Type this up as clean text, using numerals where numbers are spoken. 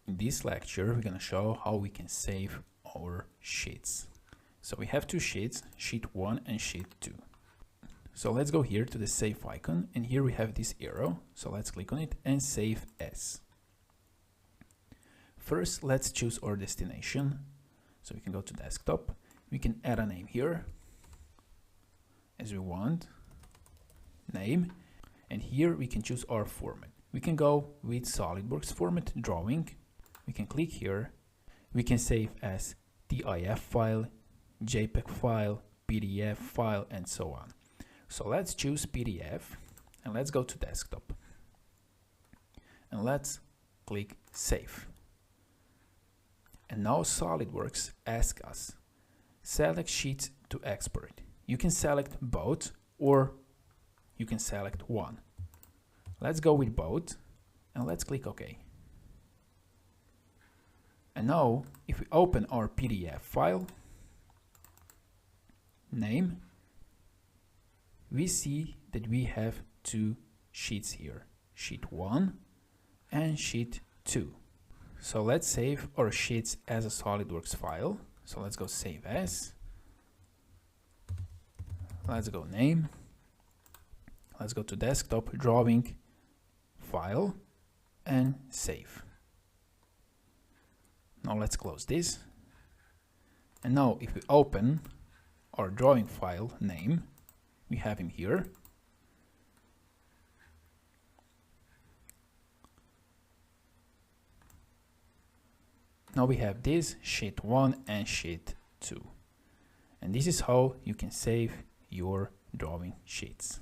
In this lecture, we're going to show how we can save our sheets. So we have two sheets, sheet 1 and sheet 2. So let's go here to the save icon, and here we have this arrow. So let's click on it and save as. First, let's choose our destination. So we can go to desktop. We can add a name here as we want, name, and here we can choose our format. We can go with SOLIDWORKS format, drawing. We can click here. We can save as TIF file, JPEG file, PDF file, and so on. So let's choose PDF and let's go to desktop. And let's click save. And now SOLIDWORKS asks us, select sheets to export. You can select both or you can select one. Let's go with both and let's click OK. And now if we open our PDF file, name, we see that we have two sheets here, sheet 1 and sheet 2. So let's save our sheets as a SOLIDWORKS file. So let's go save as. Let's go name. Let's go to desktop, drawing, file, and save. Now let's close this. And now if we open our drawing file name, we have him here. Now we have this sheet 1 and sheet 2. And this is how you can save your drawing sheets.